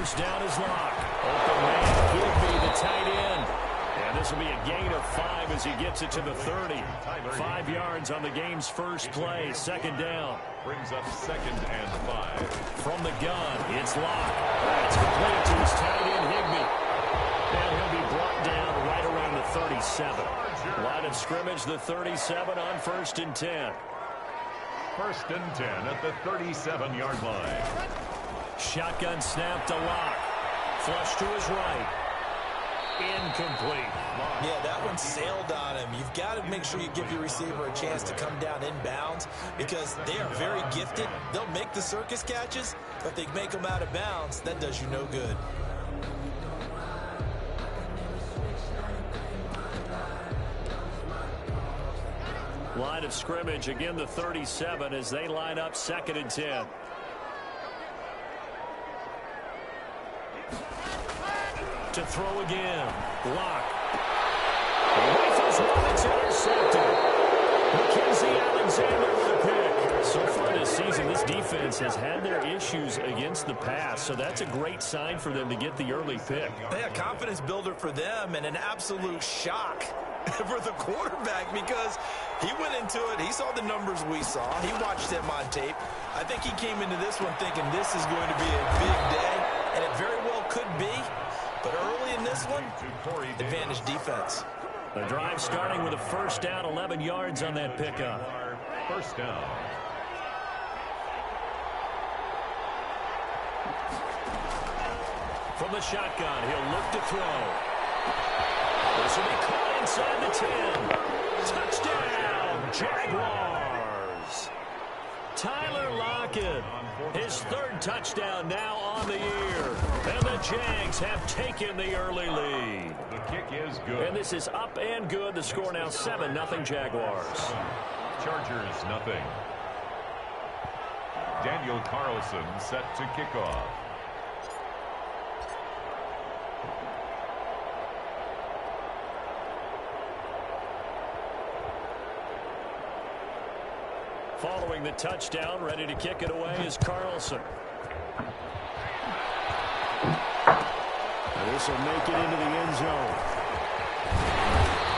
first down is Locke. Open man, Higby, the tight end. And this will be a gain of 5 as he gets it to the 30. 5 yards on the game's first play. Second down. Brings up 2nd and 5. From the gun, it's Locke. That's complete to his tight end, Higby. And he'll be brought down right around the 37. Line of scrimmage, the 37 on 1st and 10. 1st and 10 at the 37-yard line. Shotgun snap to Locke. Flush to his right. Incomplete. Yeah, that one sailed on him. You've got to make sure you give your receiver a chance to come down inbounds because they are very gifted. They'll make the circus catches, but if they make them out of bounds, that does you no good. Line of scrimmage, again the 37 as they line up 2nd and 10. To throw again. Locke. Rifles one, it's intercepted. Mackenzie Alexander with a pick. So far this season, this defense has had their issues against the pass, so that's a great sign for them to get the early pick. Yeah, confidence builder for them and an absolute shock for the quarterback because he went into it. He saw the numbers we saw. He watched them on tape. I think he came into this one thinking this is going to be a big day, and it very well could be. But early in this one, advantage defense. The drive starting with a first down, 11 yards on that pickup. First down. From the shotgun, he'll look to throw. This will be caught inside the 10. Touchdown, Jaguars. Tyler Lockett, his 3rd touchdown now on the year. And the Jags have taken the early lead. The kick is good. And this is up and good. The score now 7-0 Jaguars. Chargers, nothing. Daniel Carlson set to kick off. Following the touchdown, ready to kick it away is Carlson. And this will make it into the end zone.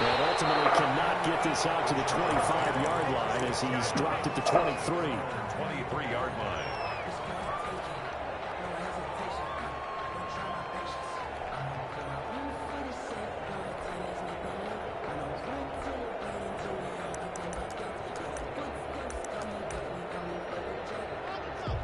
But ultimately cannot get this out to the 25-yard line as he's dropped at the 23. 23-yard line.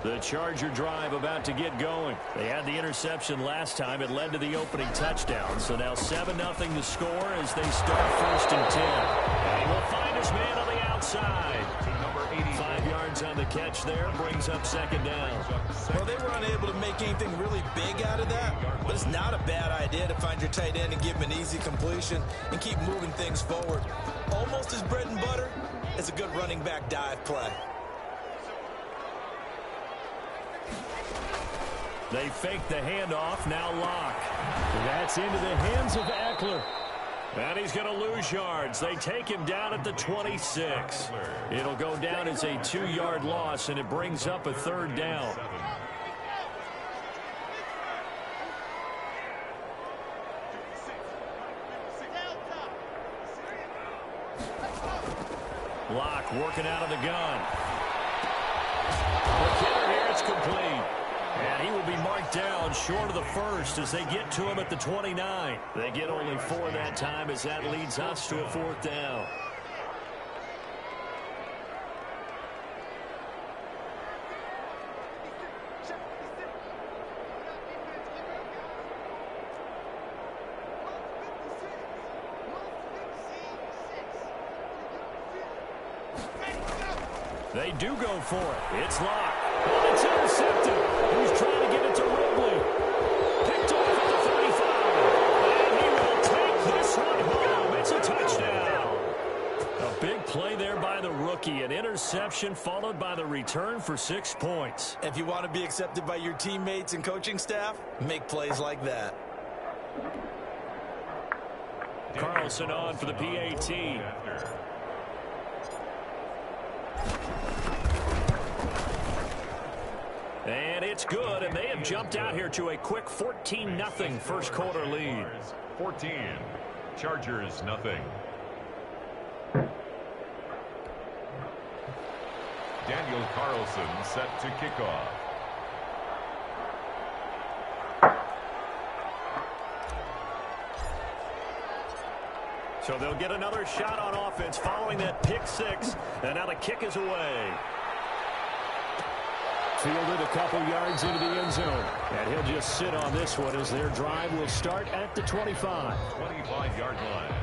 The Charger drive about to get going. They had the interception last time. It led to the opening touchdown. So now 7-0 the score as they start 1st and 10. And he will find his man on the outside. Number 80. 5 yards on the catch there. Brings up 2nd down. Well, they were unable to make anything really big out of that. But it's not a bad idea to find your tight end and give him an easy completion and keep moving things forward. Almost as bread and butter as a good running back dive play. They fake the handoff, now Locke. That's into the hands of Eckler. And he's going to lose yards. They take him down at the 26. It'll go down as a 2-yard loss, and it brings up a 3rd down. Locke working out of the gun. The kicker here, it's complete. And he will be marked down short of the 1st as they get to him at the 29. They get only 4 that time as that leads us to a 4th down. They do go for it. It's Locke. Well, it's intercepted. He's trying to get it to Ridley. Picked off at the 35. And he will take this one home. It's a touchdown. A big play there by the rookie. An interception followed by the return for 6 points. If you want to be accepted by your teammates and coaching staff, make plays like that. Carlson on for the PAT. And it's good, and they have jumped out here to a quick 14-0 first quarter lead. 14. Chargers, nothing. Daniel Carlson set to kick off. So they'll get another shot on offense following that pick six, and now the kick is away. Fielded a couple yards into the end zone, and he'll just sit on this one as their drive will start at the 25. 25-yard line.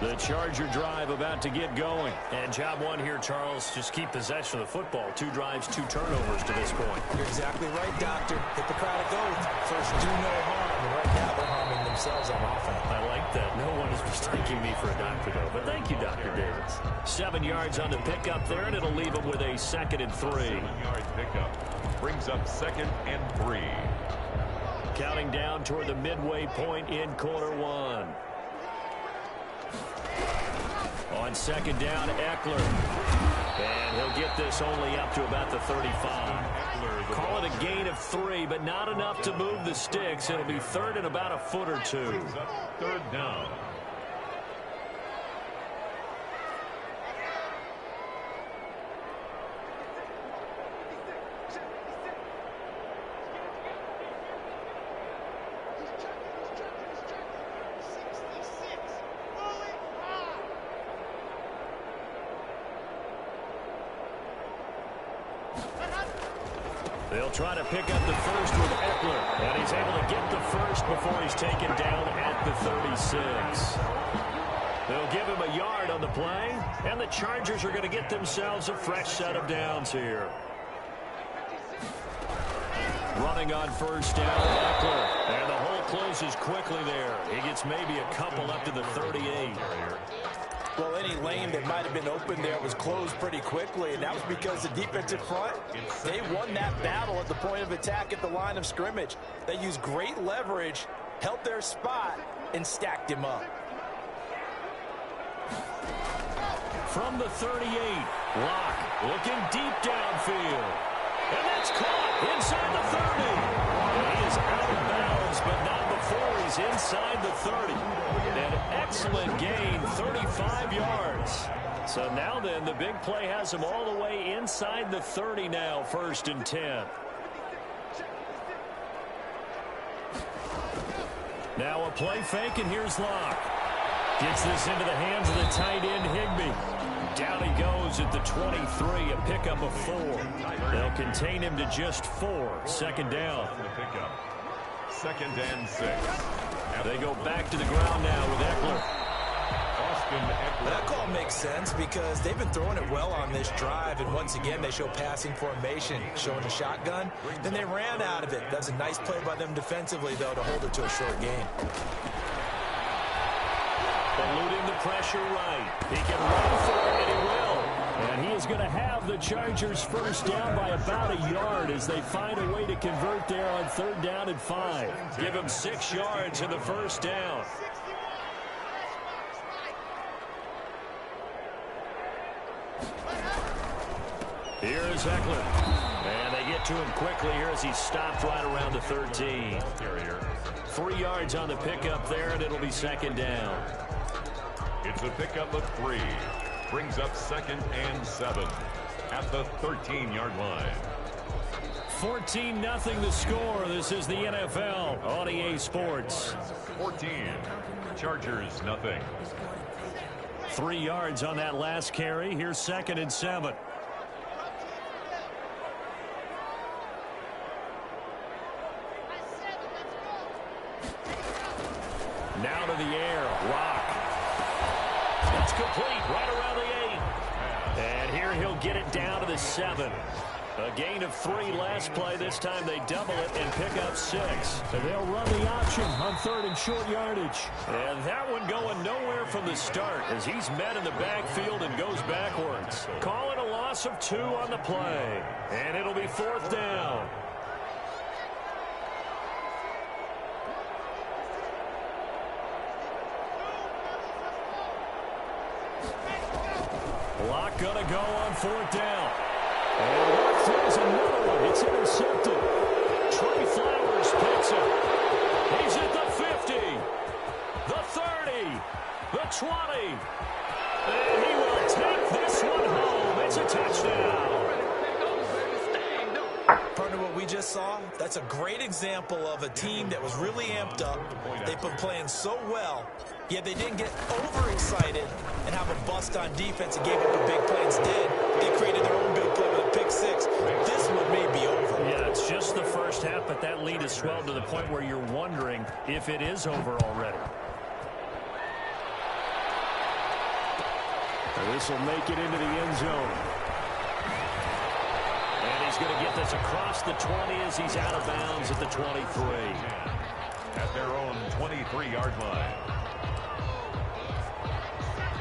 The Charger drive about to get going. And job one here, Charles, just keep possession of the football. 2 drives, 2 turnovers to this point. You're exactly right, Doctor. Hippocratic oath. First, do no harm. And right now, they're harming themselves on offense. I like that. No one is mistaking me for a doctor, though. But thank you, Dr. Davis. 7 yards on the pickup there, and it'll leave them with a 2nd and 3. 7-yard pickup. Brings up 2nd and 3. Counting down toward the midway point in quarter one. On 2nd down, Eckler. And he'll get this only up to about the 35. Call it a gain of 3, but not enough to move the sticks. It'll be 3rd and about a foot or 2. 3rd down. They'll try to pick up the first with Eckler, and he's able to get the first before he's taken down at the 36. They'll give him a yard on the play, and the Chargers are going to get themselves a fresh set of downs here. Running on 1st down, Eckler, and the hole closes quickly there. He gets maybe a couple up to the 38. Well, any lane that might have been open there was closed pretty quickly, and that was because the defensive front, they won that battle at the point of attack at the line of scrimmage. They used great leverage, held their spot, and stacked him up. From the 38, Locke looking deep downfield. And that's caught inside the 30. And he is out of bounds, but not before he's inside the 30. An excellent gain, 35 yards. So now then, the big play has him all the way inside the 30 now, 1st and 10. Now a play fake, and here's Locke. Gets this into the hands of the tight end, Higbee. Down he goes at the 23, a pickup of 4. They'll contain him to just 4. 2nd down. 2nd and 6. They go back to the ground now with Eckler. That call makes sense because they've been throwing it well on this drive, and once again they show passing formation, showing a shotgun. Then they ran out of it. That's a nice play by them defensively, though, to hold it to a short gain. Eluding the pressure right. He can run for it, and he will. And he is going to have the Chargers 1st down by about a yard as they find a way to convert there on 3rd down and 5. Give him 6 yards in the 1st down. Here is Eckler. And they get to him quickly here as he stopped right around the 13. 3 yards on the pickup there, and it'll be 2nd down. It's a pickup of 3. Brings up 2nd and 7 at the 13-yard line. 14-0 the score. This is the NFL on EA Sports. 14. Chargers, nothing. 3 yards on that last carry. Here's 2nd and 7. Now to the air. Rock. That's complete right around the 8. And here he'll get it down to the 7. A gain of 3 last play. This time they double it and pick up 6. And they'll run the option on 3rd and short yardage. And that one going nowhere from the start as he's met in the backfield and goes backwards. Call it a loss of 2 on the play. And it'll be 4th down. Lock gonna go on 4th down. And Lock throws another one. It's intercepted. Trey Flowers picks it. He's at the 50, the 30, the 20. And he will take this one home. It's a touchdown. Partner, what we just saw, that's a great example of a team that was really amped up. They've been playing so well, yet they didn't get overexcited and have a bust on defense and gave up a big play. Instead, they created their own big play with a pick six. This one may be over. Yeah, it's just the first half, but that lead has swelled to the point where you're wondering if it is over already. And this will make it into the end zone. And he's going to get this across the 20 as he's out of bounds at the 23. At their own 23-yard line.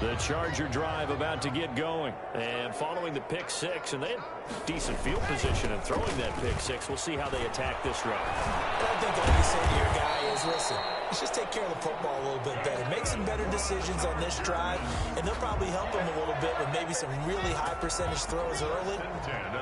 The Charger drive about to get going. And following the pick six, and they had decent field position in throwing that pick six. We'll see how they attack this drive. I think all you say to your guy is, listen, let's just take care of the football a little bit better. Make some better decisions on this drive, and they'll probably help him a little bit with maybe some really high percentage throws early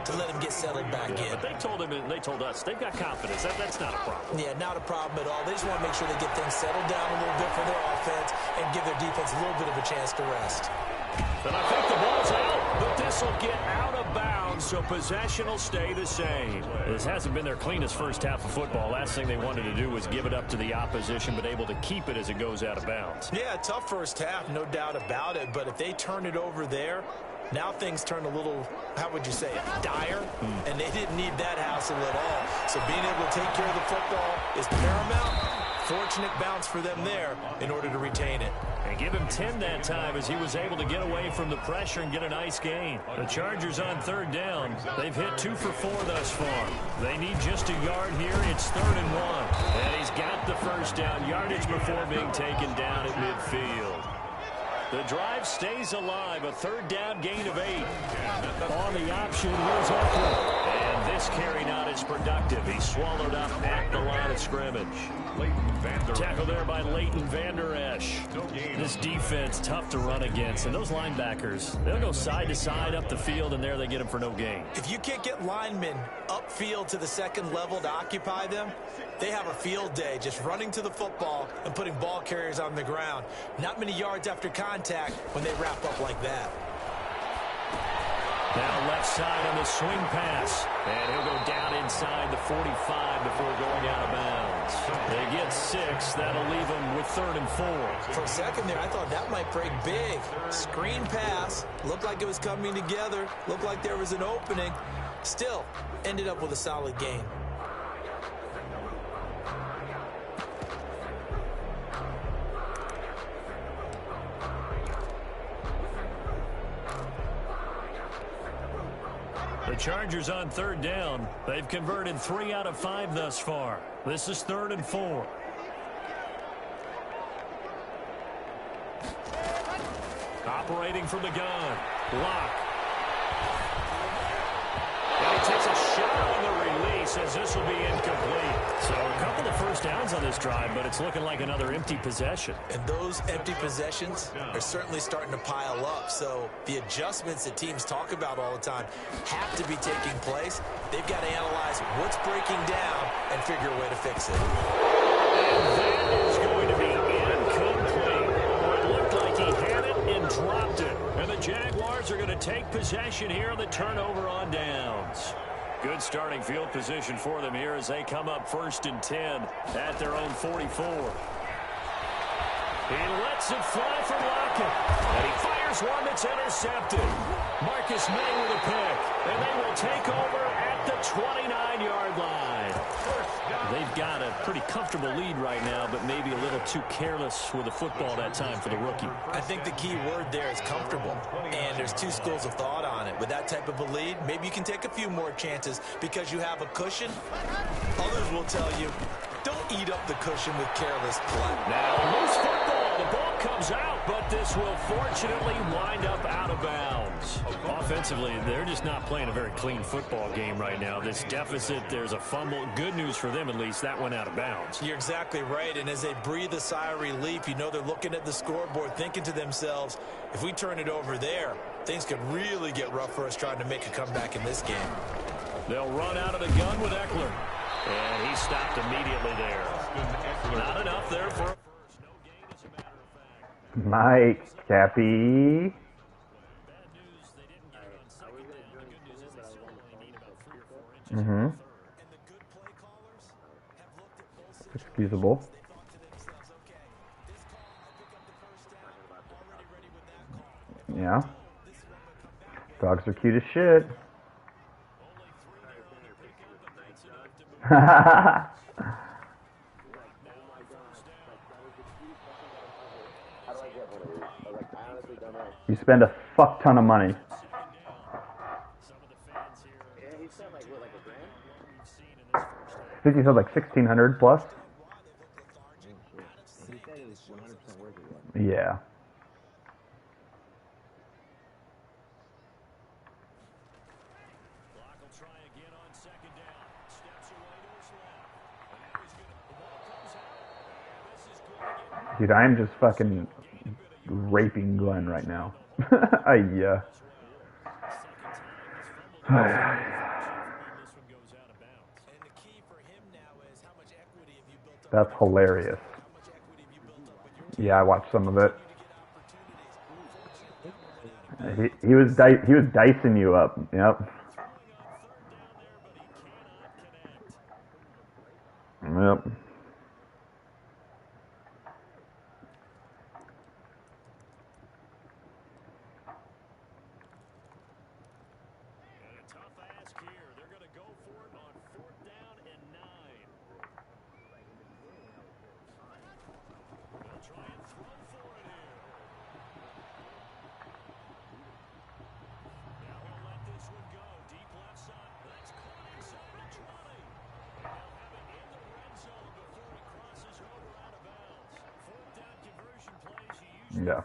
to let him get settled back in. But they told him, and they told us, they've got confidence. That's not a problem. Yeah, not a problem at all. They just want to make sure they get things settled down a little bit for their offense and give their defense a little bit of a chance to rest. And I think the ball's out, but this will get out of bounds, so possession will stay the same. This hasn't been their cleanest first half of football. Last thing they wanted to do was give it up to the opposition, but able to keep it as it goes out of bounds. Yeah, tough first half, no doubt about it, but if they turn it over there, now things turn a little, how would you say it, dire, and they didn't need that hassle at all. So being able to take care of the football is paramount. Fortunate bounce for them there in order to retain it. And give him 10 that time as he was able to get away from the pressure and get a nice gain. The Chargers on 3rd down. They've hit 2 for 4 thus far. They need just a yard here. It's 3rd and 1. And he's got the first down yardage before being taken down at midfield. The drive stays alive. A 3rd down gain of 8. On the option, here's Eckler. And this carry not as productive. He's swallowed up at the line of scrimmage. Tackle there by Leighton Vander Esch. This defense tough to run against. And those linebackers, they'll go side to side up the field, and there they get them for no gain. If you can't get linemen upfield to the second level to occupy them, they have a field day just running to the football and putting ball carriers on the ground. Not many yards after contact when they wrap up like that. Now left side on the swing pass. And he'll go down inside the 45 before going out of bounds. They get 6. That'll leave them with 3rd and 4. For a second there, I thought that might break big. Screen pass. Looked like it was coming together. Looked like there was an opening. Still, ended up with a solid gain. The Chargers on 3rd down. They've converted 3 out of 5 thus far. This is 3rd and 4. Operating from the gun. Lock. And he takes a shot on the release as this will be incomplete. So a couple of first downs on this drive, but it's looking like another empty possession. And those empty possessions are certainly starting to pile up. So the adjustments that teams talk about all the time have to be taking place. They've got to analyze what's breaking down and figure a way to fix it. And that is going to be incomplete. It looked like he had it and dropped it. And the Jaguars are going to take possession here on the turnover on downs. Good starting field position for them here as they come up 1st and 10 at their own 44. He lets it fly from Lockett. And he fires one that's intercepted. Marcus May with a pick. And they will take over at the 29-yard line. They've got a pretty comfortable lead right now, but maybe a little too careless with the football that time for the rookie. I think the key word there is comfortable. And there's 2 schools of thought on it. With that type of a lead, maybe you can take a few more chances because you have a cushion. Others will tell you, don't eat up the cushion with careless play. Now, loose football. The ball comes out, but but this will fortunately wind up out of bounds. Offensively, they're just not playing a very clean football game right now. This deficit, there's a fumble. Good news for them, at least. That went out of bounds. You're exactly right, and as they breathe a sigh of relief, you know they're looking at the scoreboard, thinking to themselves, if we turn it over there, things could really get rough for us trying to make a comeback in this game. They'll run out of the gun with Eckler. And he stopped immediately there. Not enough there for a first. No gain, as a matter of fact. Mike, Cappy. Bad news, they didn't get it on second down. The good news is they still only need about 3 or 4 inches on the third. And the good play callers have looked at both situations. Excusable. They thought to themselves, okay, this call, I pick up the first down, already ready with that call. Yeah. This is when we come back. Dogs are cute as shit. Only 3 there on the pickup, but that's enough to move. You spend a fuck ton of money. I think he said like 1,600 plus. Yeah. Dude, I am just fucking raping Glenn right now. Yeah. That's hilarious. Yeah, I watched some of it. He was dicing you up. Yep. Yep. Yeah.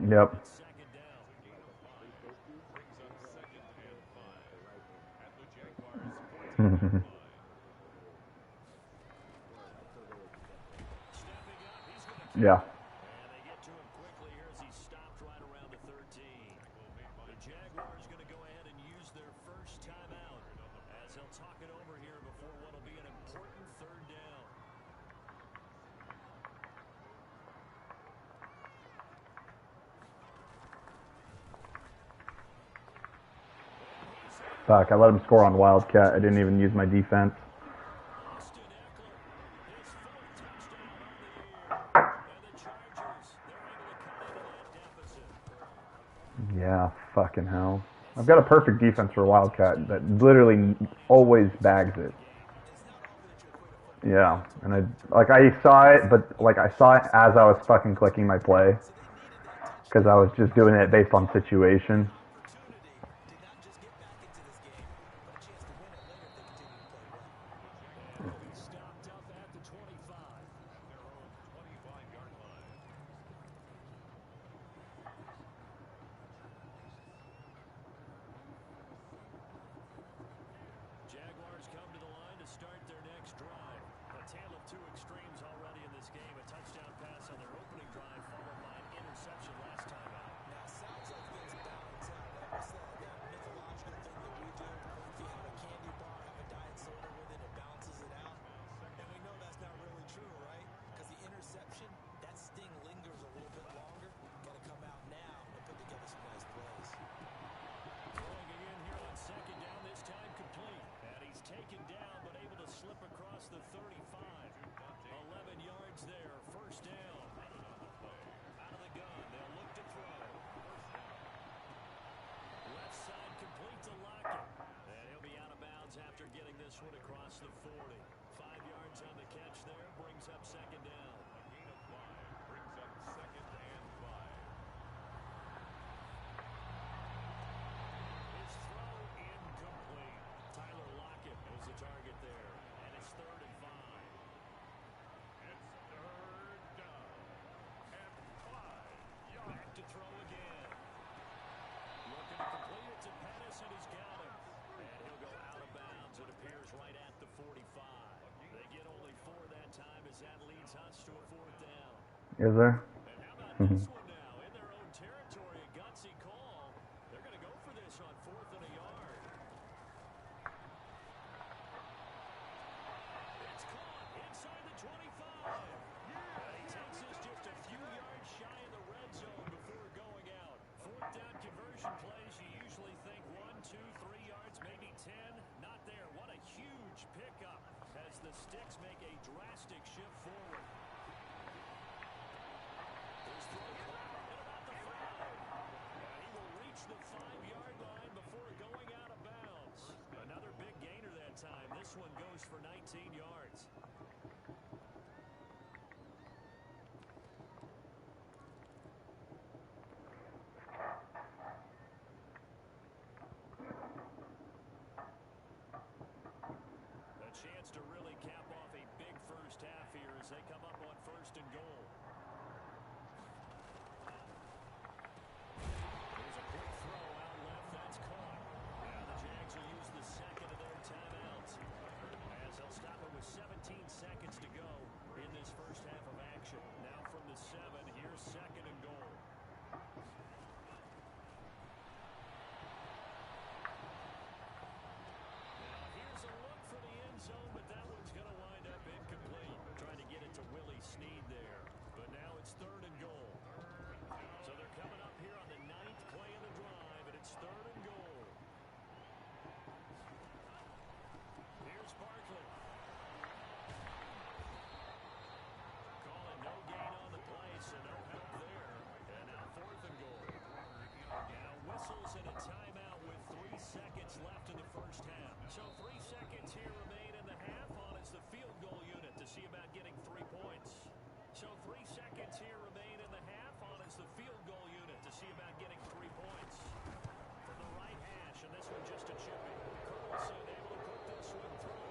Yep. Yeah. Fuck, I let him score on Wildcat. I didn't even use my defense. Yeah, fucking hell. I've got a perfect defense for Wildcat that literally always bags it. Yeah, and I saw it, but like I saw it as I was fucking clicking my play, because I was just doing it based on situation. Across the 40. 5 yards on the catch there, brings up second down. A gain of 5 brings up second and 5. Is there? And how about this one now? In their own territory, a gutsy call. They're going to go for this on 4th and a yard. It's caught inside the 25. And he takes us just a few yards shy of the red zone before going out. 4th down conversion plays, you usually think 1, 2, 3 yards, maybe 10. Not there. What a huge pickup as the Sticks make a drastic shift forward. His throw caught at about the 5. And he will reach the 5-yard line before going out of bounds. Another big gainer that time. This one goes for 19 yards. A chance to really cap off a big first half here as they come up on 1st and goal. Here's a quick throw out left. That's caught. Now the Jags will use the second of their timeouts as they'll stop it with 17 seconds to go in this first half of action. Now from the 7, here's 2nd and goal. Now here's a look for the end zone, but that one's going to wind up incomplete. Trying to get it to Willie Snead there. But now it's 3rd and goal. So they're coming up here on the 9th play of the drive, and it's 3rd and goal. Here's Barkley. Calling no gain on the play, so no help there. And now 4th and goal. Now whistles and a timeout with 3 seconds left in the first half. So 3 seconds here remain in the half on as the field goal unit to see about getting 3 points. So 3 seconds here remain in the half on as the field goal unit to see about getting 3 points. From the right hash, and this one just a chipping. Carlson able to put this one through.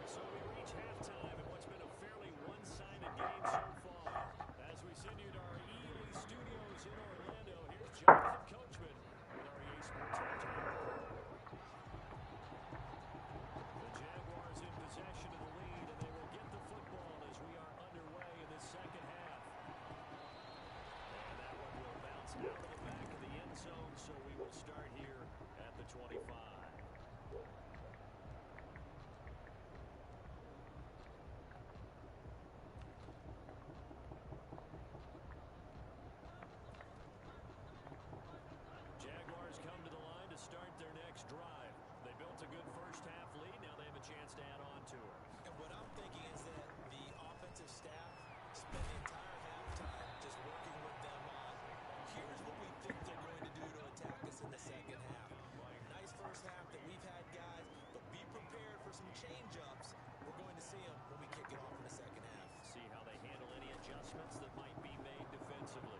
So we reach halftime in what's been a fairly one-sided game so far. As we send you to our EA studios in Orlando, here's Jonathan Coachman with our EA Sports Halftime Report. The Jaguars in possession of the lead, and they will get the football as we are underway in the second half. And that one will bounce out of the back of the end zone, so we will start here at the 25. Jaguars come to the line to start their next drive. They built a good first half lead. Now they have a chance to add on to it. And what I'm thinking is that the offensive staff spent the entire halftime just working with them on, here's what we think they're going to do to attack us in the second half. Nice first half that we've had, guys, but be prepared for some change-ups. We're going to see them when we kick it off in the second half. See how they handle any adjustments that might be made defensively.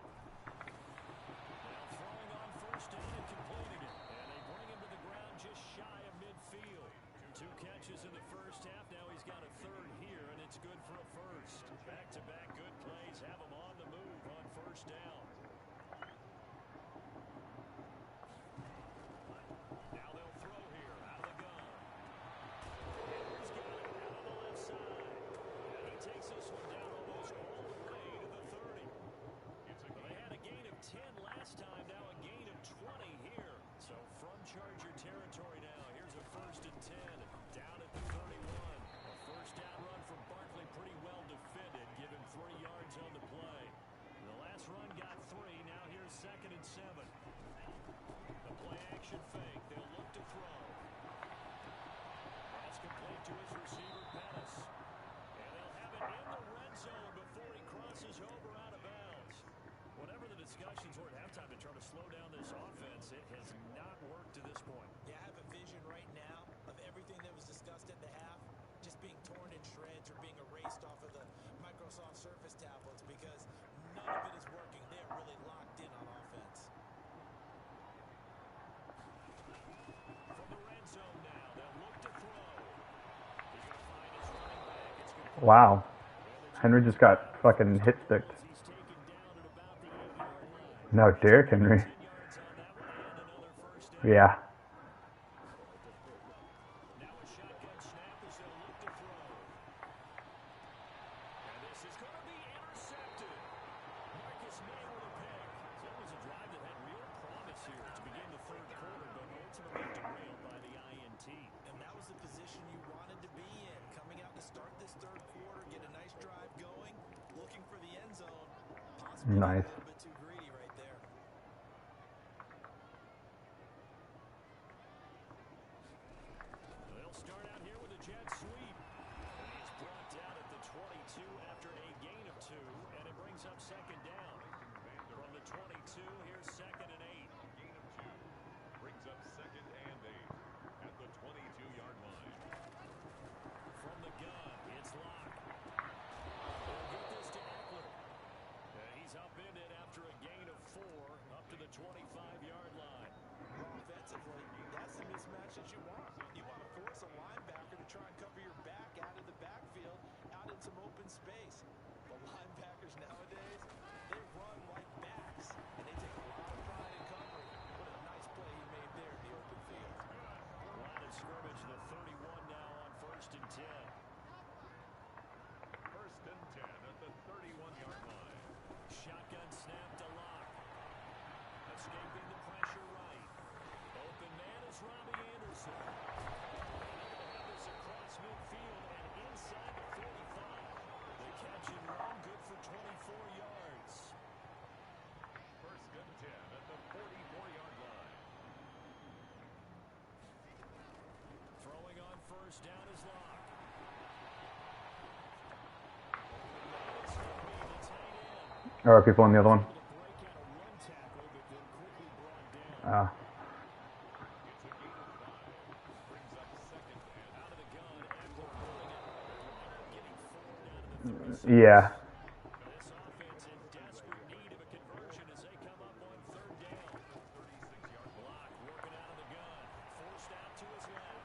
Now throwing on 1st down and completing it. And they bring him to the ground just shy of midfield. 2 catches in the first half. Now he's got a 3rd here, and it's good for a first. Back-to-back good plays have him on the move on 1st down. Now they'll throw here out of the gun. Henry's got it out on the left side. And he takes this one down almost all the way to the 30. Well, they had a gain of 10 last time, now a gain of 20 here. So from Charger territory now, here's a 1st and 10 down at the 31. A 1st down run from Barkley, pretty well defended, given 3 yards on the play. The last run got 3, now here's 2nd and 7. The play action fake, they'll look to throw. That's complete to his receiver, Pettis. And they'll have it in the red zone before he crosses over out of bounds. Whatever the discussions were at halftime to try to slow down this offense, it has not worked to this point. Yeah, I have a vision right now of everything that was discussed at the half just being torn in shreds or being erased off of the Microsoft Surface tablets because none of it is working. They are really locked in on offense. From the red zone now, they'll look to throw. He's going to find his running back. It's complete. Wow. Henry just got fucking hit sticked. He's taken down at about the 8-yard line. No, Derrick Henry. 10 yards on that one and another 1st down. Yeah. Now a shotgun snap as they'll look to throw. And this is going to be intercepted. Nice. A bit too greedy right there. They'll start out here with a jet sweep. And he's brought down at the 22 after a gain of 2, and it brings up second down. From the 22, here's 2nd and 8. Gain of 2 brings up 2nd and 8 at the 22-yard line. From the gun, it's Locke. They'll get this to Eckler. He's upended after a gain of 4 up to the 25-yard line. Offensively, that's the mismatch that you want. You want to force a linebacker to try and cover your back out of the backfield, out in some open space. The linebackers nowadays, they run like backs, and they take a lot of pride in covering. What a nice play he made there in the open field. Line of scrimmage, the 31 now on 1st and 10. 1st and 10 at the 31-yard line. Shotgun snap to Locke. Escaping the pressure right. Open man is Robbie Anderson. They'll have this across midfield and inside the 45. The catch and run, good for 24 yards. 1st and 10 at the 44-yard line. Throwing on 1st down is Locke. It's going to be the tight end. Or people on the other one. Able to break out a run tackle, but then quickly brought down. It's a gain of 5. Brings up 2nd and Out of the gun, Eckler pulling it. Getting 4 down to the 36. Yeah. This offense in desperate need of a conversion as they come up on 3rd down. 36-yard line. Block working out of the gun. Forced out to his left.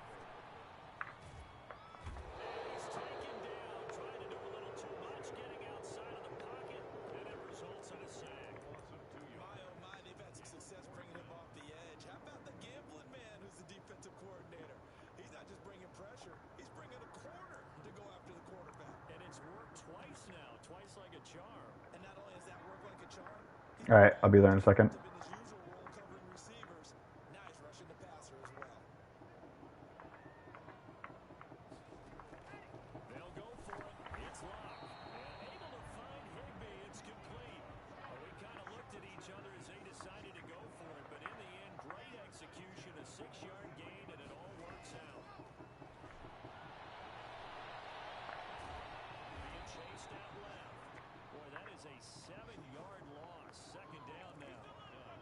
He's taken down, trying to do a little too much, getting outside of the pocket, and it results in a sack. Loss of 2 My, yards. oh my, they've had some success bringing him off the edge. How about the gambling man who's the defensive coordinator? He's not just bringing pressure, he's bringing a corner to go after the quarterback. And it's worked twice now, twice like a charm. And not only has that worked like a charm, he's All right, I'll be there in a second. in his usual role covering receivers. Now he's rushing the passer as well. They'll go for it. It's Locke. And able to find Higbee. It's complete. We kind of looked at each other as they decided to go for it. But in the end, great execution, a 6-yard gain, and it all works out. Being chased out left. Boy, that is a 7-yard loss. 2nd down now.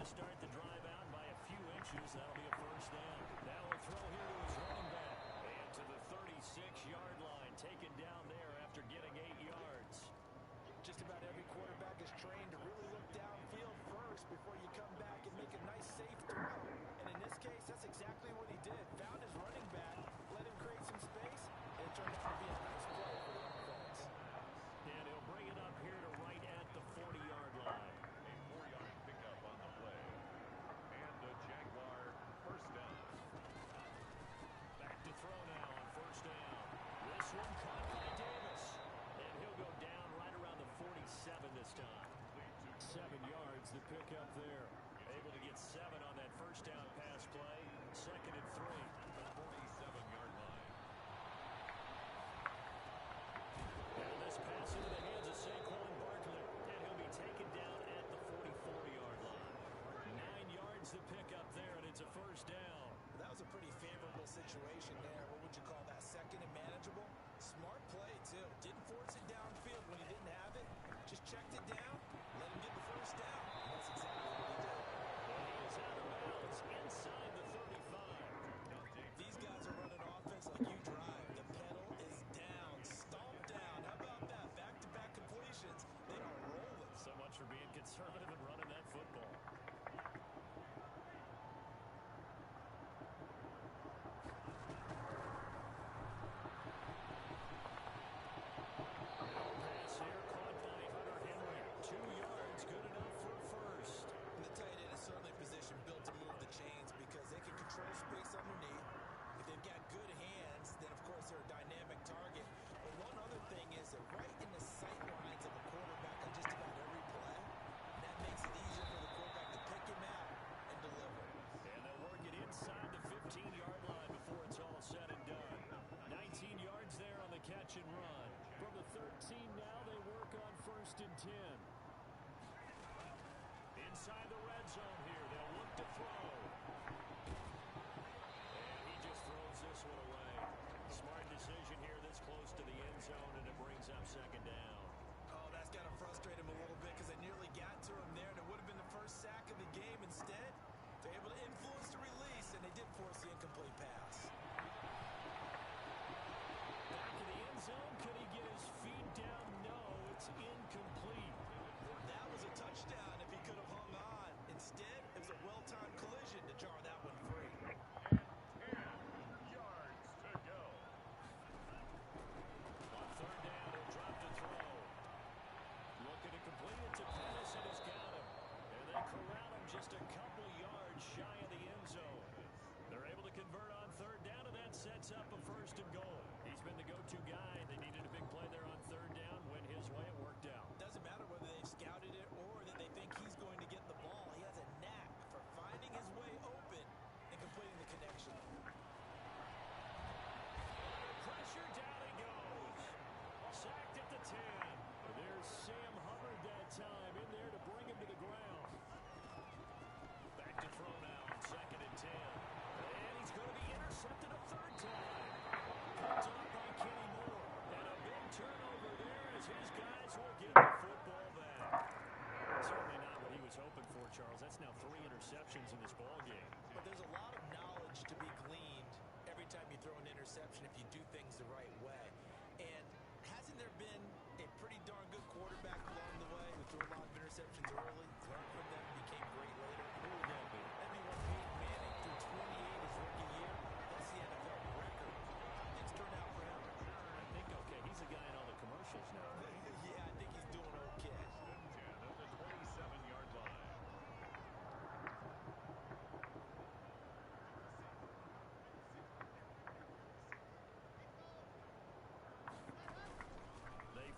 to start the drive out by a few inches. That'll be a first down. Now we'll throw here to his running back. And to the 36-yard line, taken down there after getting 8 yards. Just about every quarterback is trained to really look downfield first before you come back and make a nice, safe throw. And in this case, that's exactly what he did. Found his running back, let him create some space, and it turned out to be a nice play for the offense. And he'll bring it up here to right at the 40-yard line. A 4-yard pickup on the play. And a Jaguar first down. Back to throw now on first down. This one caught by Davis. And he'll go down right around the 47 this time. 7 yards to pick up there. Able to get 7 on that first down pass play. 2nd and 3. The 47-yard line. And this pass into the hands of Saquon Barkley. And he'll be taken down at the 44-yard line. 9 yards to pick up there, and it's a first down. That was a pretty favorable situation there. What would you call that? 2nd and manageable? Smart play, too. Didn't force it downfield when he didn't have it. Just checked it down, let him get the first down. That's exactly what he did. And he is out of bounds inside the 35. These guys are running offense like you drive. The pedal is down, stomped down. How about that? Back-to-back completions. They are rolling. So much for being conservative and running that football. Pass here caught by Hunter Henry. 2 yards, good enough for a first. And the tight end is certainly a position built to move the chains because they can control space underneath. If they've got good hands, then of course they're a dynamic target. But one other thing is they're right in the sight lines of a quarterback on just about every play. And that makes it easier for the quarterback to pick him out and deliver. And they'll work it inside the 15-yard line before it's all said and done. 19 yards there on the catch and run. From the 13 now, they work on 1st and 10. Inside the red zone here, they'll look to throw. And he just throws this one away. Smart decision here this close to the end zone, and it brings up 2nd down. Oh, that's got to frustrate him a little bit because they nearly got to him there, and it would have been the first sack of the game. Instead, they're able to influence the release, and they did force the incomplete pass. Back in the end zone, could he get his feet down? No, it's incomplete. That was a touchdown if he could have hung on. Instead, it was a well-timed collision to jar that one free. And 10 yards to go. On 3rd down, he'll drop to throw. Looking to complete it to Pettis, and he's got him. And they corral him just a couple yards shy of the end zone. They're able to convert on 3rd down, and that sets up a 1st and goal. He's been the go-to guy. They needed a big play there on 3rd down. Went his way, it worked out. Doesn't matter whether they've scouted it or that they think he's going to get the ball. He has a knack for finding his way open and completing the connection. Pressure, down he goes. Sacked at the 10. There's Sam Hubbard that time in there to bring him to the ground. Back to throw now on 2nd and 10. And he's going to be intercepted a 3rd time. Picked up by Kenny Moore. And a big turnover there as his guys will get the football back. Certainly not what he was hoping for, Charles. That's now 3 interceptions in this ball game. But there's a lot of knowledge to be gleaned every time you throw an interception if you do things the right way. And hasn't there been a pretty darn good quarterback along the way who threw a lot of interceptions early, learned from them, became great later? Who would that be? That'd be one Peyton Manning. Threw 28 his rookie year. That's the NFL record. Things turned out for him. I think, okay, he's a guy in all the commercials now, right? Yeah, I think he's doing okay. 10 on the 27-yard line. They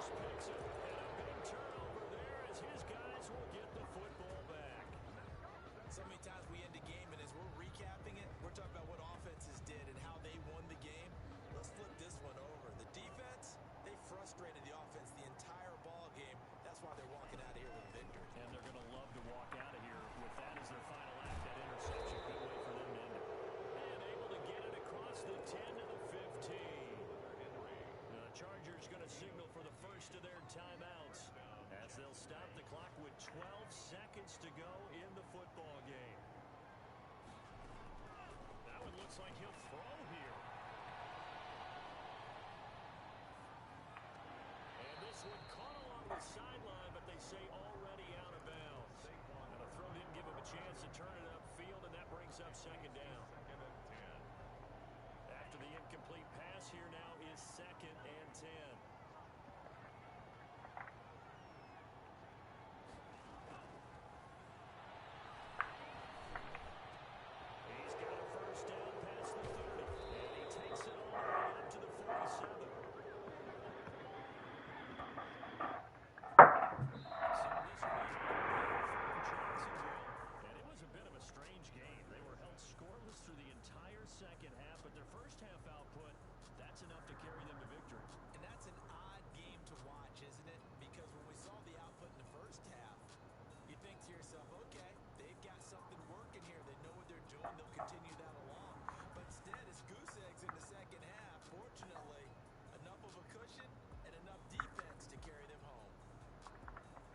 Pierce picks it. And a big turnover there as his guys will get the football back. So many times we end a game, and as we're recapping it, we're talking about what offenses did and how they won the game. Let's flip this one over. The defense, they frustrated the offense the entire ball game. That's why they're walking out of here with a victory. And they're going to love to walk out of here with that as their final act. That interception, good way for them to end it. And able to get it across the 10 to the 15. The Chargers going to signal for the first of their timeouts as they'll stop the clock with 12 seconds to go in the football game. That one looks like he'll throw here. And this one caught along the sideline, but they say already out of bounds. And a throw didn't give him a chance to turn it upfield, and that brings up second down. After the incomplete pass, here now is 2nd